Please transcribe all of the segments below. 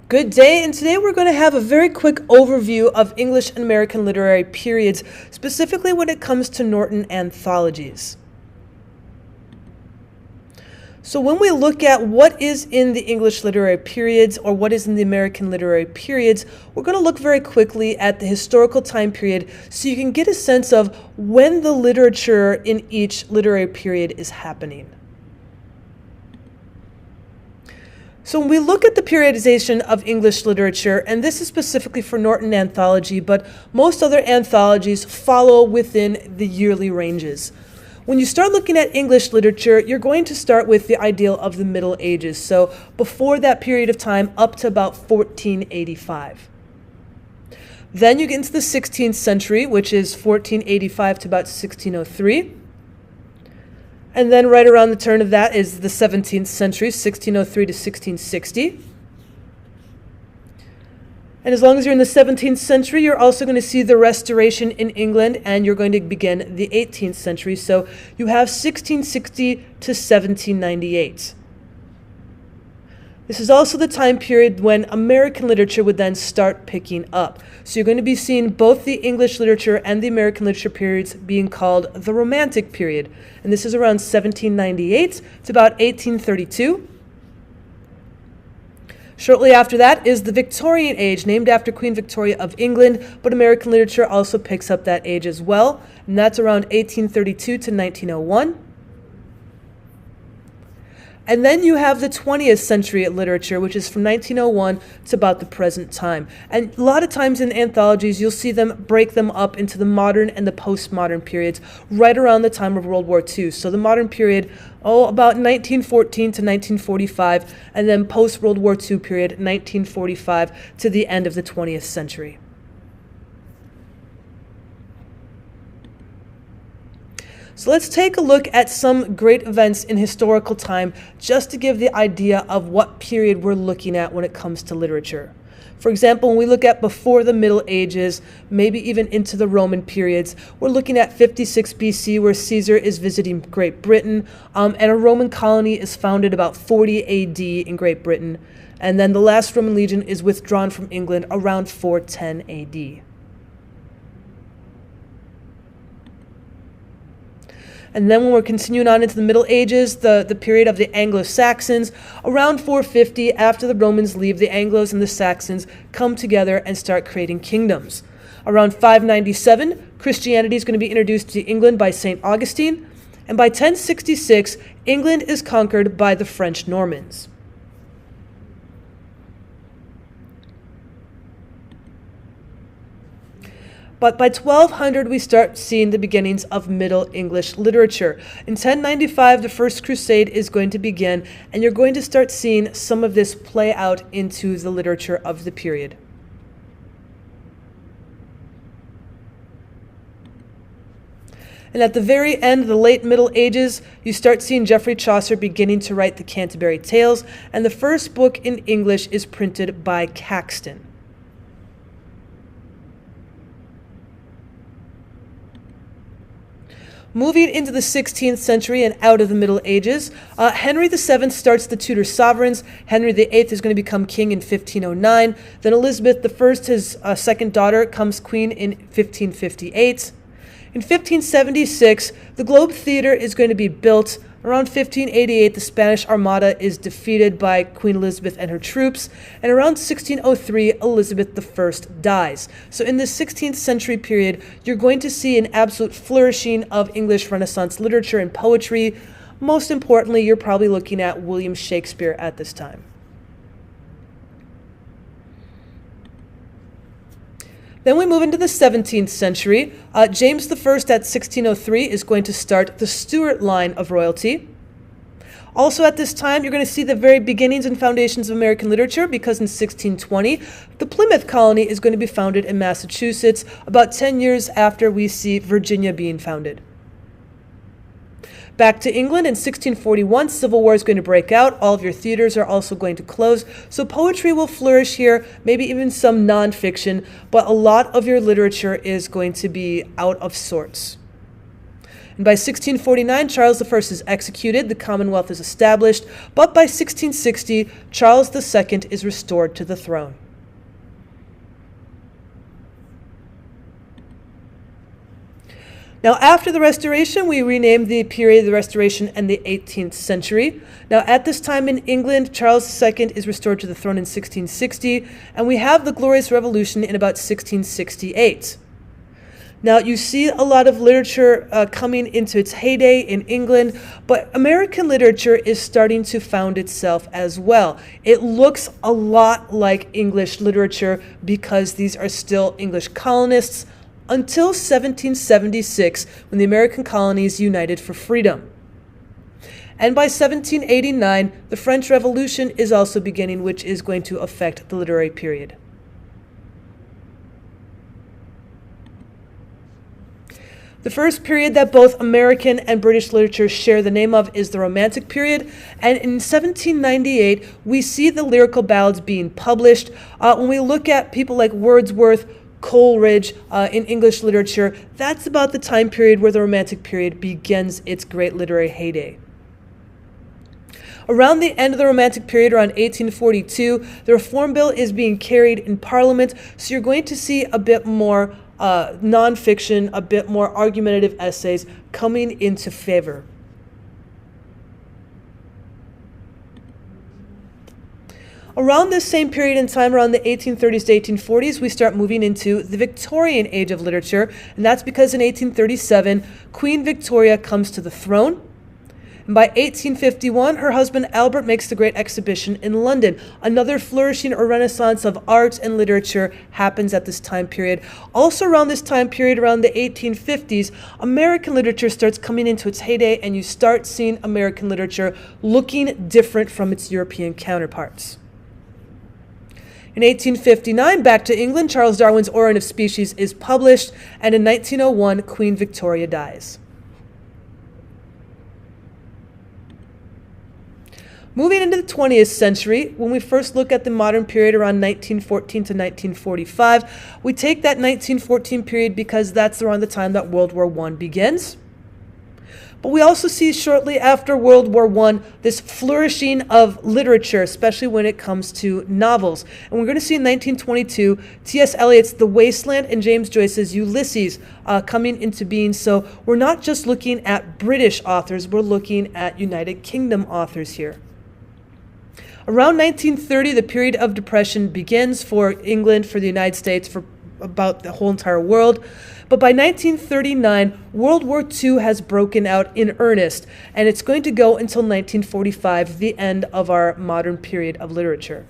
Good day, and today we're going to have a very quick overview of English and American literary periods, specifically when it comes to Norton anthologies. So when we look at what is in the English literary periods or what is in the American literary periods, we're going to look very quickly at the historical time period so you can get a sense of when the literature in each literary period is happening. So when we look at the periodization of English literature, and this is specifically for Norton Anthology, but most other anthologies follow within the yearly ranges. When you start looking at English literature, you're going to start with the ideal of the Middle Ages, so before that period of time up to about 1485. Then you get into the 16th century, which is 1485 to about 1603. And then right around the turn of that is the 17th century, 1603 to 1660. And as long as you're in the 17th century, you're also going to see the Restoration in England, and you're going to begin the 18th century. So you have 1660 to 1798. This is also the time period when American literature would then start picking up. So you're going to be seeing both the English literature and the American literature periods being called the Romantic period. And this is around 1798 to about 1832. Shortly after that is the Victorian age, named after Queen Victoria of England, but American literature also picks up that age as well. And that's around 1832 to 1901. And then you have the 20th century literature, which is from 1901 to about the present time. And a lot of times in anthologies, you'll see them break them up into the modern and the postmodern periods right around the time of World War II. So the modern period, about 1914 to 1945, and then post-World War II period, 1945 to the end of the 20th century. So let's take a look at some great events in historical time just to give the idea of what period we're looking at when it comes to literature. For example, when we look at before the Middle Ages, maybe even into the Roman periods, we're looking at 56 BC where Caesar is visiting Great Britain, and a Roman colony is founded about 40 AD in Great Britain, and then the last Roman legion is withdrawn from England around 410 AD. And then when we're continuing on into the Middle Ages, the period of the Anglo-Saxons, around 450, after the Romans leave, the Anglos and the Saxons come together and start creating kingdoms. Around 597, Christianity is going to be introduced to England by St. Augustine, and by 1066, England is conquered by the French Normans. But by 1200, we start seeing the beginnings of Middle English literature. In 1095, the First Crusade is going to begin, and you're going to start seeing some of this play out into the literature of the period. And at the very end of the late Middle Ages, you start seeing Geoffrey Chaucer beginning to write the Canterbury Tales, and the first book in English is printed by Caxton. Moving into the 16th century and out of the Middle Ages, Henry VII starts the Tudor sovereigns. Henry VIII is going to become king in 1509. Then Elizabeth I, his second daughter, comes queen in 1558. In 1576, the Globe Theatre is going to be built. Around 1588, the Spanish Armada is defeated by Queen Elizabeth and her troops, and around 1603, Elizabeth I dies. So in the 16th century period, you're going to see an absolute flourishing of English Renaissance literature and poetry. Most importantly, you're probably looking at William Shakespeare at this time. Then we move into the 17th century. James I at 1603 is going to start the Stuart line of royalty. Also at this time, you're going to see the very beginnings and foundations of American literature, because in 1620, the Plymouth colony is going to be founded in Massachusetts, about 10 years after we see Virginia being founded. Back to England in 1641, Civil War is going to break out. All of your theaters are also going to close. So poetry will flourish here, maybe even some nonfiction, but a lot of your literature is going to be out of sorts. And by 1649, Charles I is executed, the Commonwealth is established, but by 1660, Charles II is restored to the throne. Now, after the Restoration, we renamed the period of the Restoration and the 18th century. Now, at this time in England, Charles II is restored to the throne in 1660, and we have the Glorious Revolution in about 1668. Now, you see a lot of literature coming into its heyday in England, but American literature is starting to found itself as well. It looks a lot like English literature because these are still English colonists, until 1776, when the American colonies united for freedom. And by 1789, the French Revolution is also beginning, which is going to affect the literary period. The first period that both American and British literature share the name of is the Romantic period, and in 1798, we see the lyrical ballads being published. When we look at people like Wordsworth, Coleridge in English literature, that's about the time period where the Romantic period begins its great literary heyday. Around the end of the Romantic period, around 1842, the Reform Bill is being carried in Parliament, so you're going to see a bit more nonfiction, a bit more argumentative essays coming into favor. Around this same period in time, around the 1830s to 1840s, we start moving into the Victorian age of literature, and that's because in 1837, Queen Victoria comes to the throne. And by 1851, her husband Albert makes the Great Exhibition in London. Another flourishing or renaissance of art and literature happens at this time period. Also around this time period, around the 1850s, American literature starts coming into its heyday, and you start seeing American literature looking different from its European counterparts. In 1859, back to England, Charles Darwin's Origin of Species is published, and in 1901, Queen Victoria dies. Moving into the 20th century, when we first look at the modern period around 1914 to 1945, we take that 1914 period because that's around the time that World War I begins. But we also see shortly after World War I this flourishing of literature, especially when it comes to novels. And we're going to see in 1922 T.S. Eliot's The Wasteland and James Joyce's Ulysses coming into being. So we're not just looking at British authors, we're looking at United Kingdom authors here. Around 1930, the period of depression begins for England, for the United States, for about the whole entire world. But by 1939, World War II has broken out in earnest, and it's going to go until 1945, the end of our modern period of literature.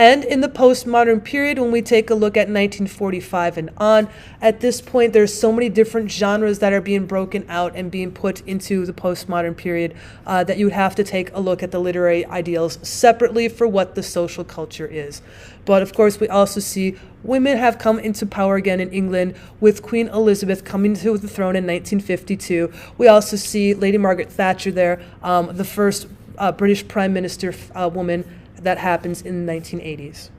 And in the postmodern period, when we take a look at 1945 and on, at this point, there's so many different genres that are being broken out and being put into the postmodern period that you would have to take a look at the literary ideals separately for what the social culture is. But of course, we also see women have come into power again in England with Queen Elizabeth coming to the throne in 1952. We also see Lady Margaret Thatcher there, the first British Prime Minister woman. That happens in the 1980s.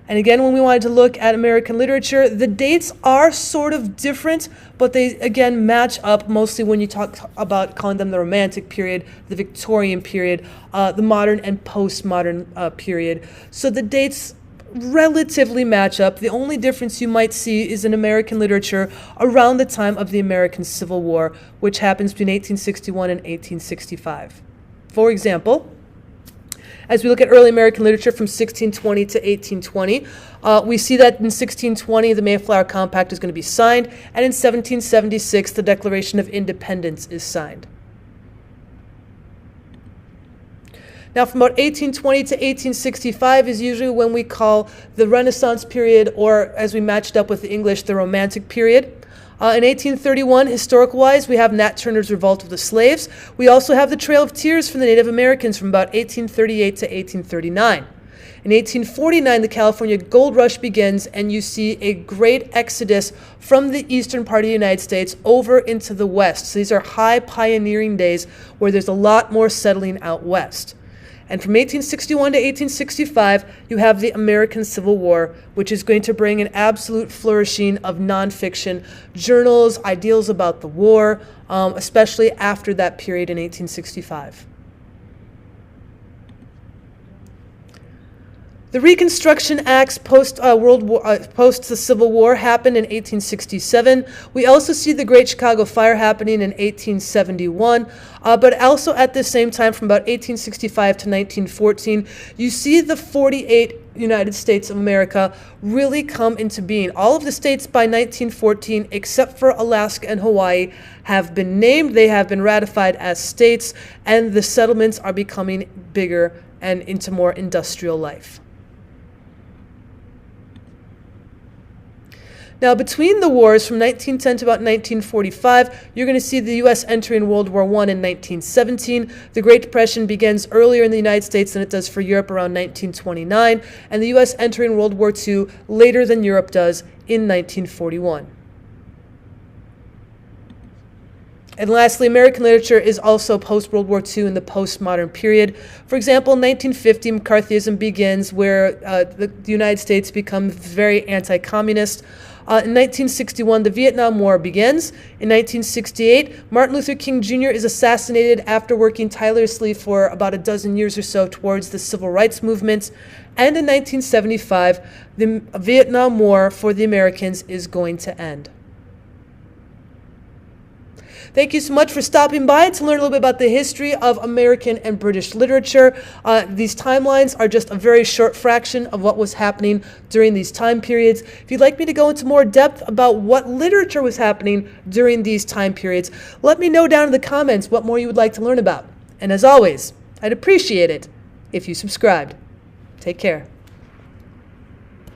And again, when we wanted to look at American literature, the dates are sort of different, but they again match up mostly when you talk about calling them the Romantic period, the Victorian period, the modern and postmodern period. So the dates relatively match up. The only difference you might see is in American literature around the time of the American Civil War, which happens between 1861 and 1865. For example, as we look at early American literature from 1620 to 1820, we see that in 1620 the Mayflower Compact is going to be signed, and in 1776 the Declaration of Independence is signed. Now, from about 1820 to 1865 is usually when we call the Renaissance period, or as we matched up with the English, the Romantic period. In 1831, historical-wise, we have Nat Turner's Revolt of the Slaves. We also have the Trail of Tears from the Native Americans from about 1838 to 1839. In 1849, the California Gold Rush begins, and you see a great exodus from the eastern part of the United States over into the west. So these are high pioneering days where there's a lot more settling out west. And from 1861 to 1865, you have the American Civil War, which is going to bring an absolute flourishing of nonfiction journals, ideals about the war, especially after that period in 1865. The Reconstruction Acts post the Civil War happened in 1867. We also see the Great Chicago Fire happening in 1871. But also at the same time, from about 1865 to 1914, you see the 48 United States of America really come into being. All of the states by 1914, except for Alaska and Hawaii, have been named. They have been ratified as states, and the settlements are becoming bigger and into more industrial life. Now, between the wars from 1910 to about 1945, you're going to see the U.S. entering World War I in 1917. The Great Depression begins earlier in the United States than it does for Europe around 1929, and the U.S. entering World War II later than Europe does in 1941. And lastly, American literature is also post-World War II in the postmodern period. For example, in 1950, McCarthyism begins, where the United States becomes very anti-communist. In 1961, the Vietnam War begins. In 1968, Martin Luther King Jr. is assassinated after working tirelessly for about a dozen years or so towards the civil rights movement. And in 1975, the Vietnam War for the Americans is going to end. Thank you so much for stopping by to learn a little bit about the history of American and British literature. These timelines are just a very short fraction of what was happening during these time periods. If you'd like me to go into more depth about what literature was happening during these time periods, let me know down in the comments what more you would like to learn about. And as always, I'd appreciate it if you subscribed. Take care.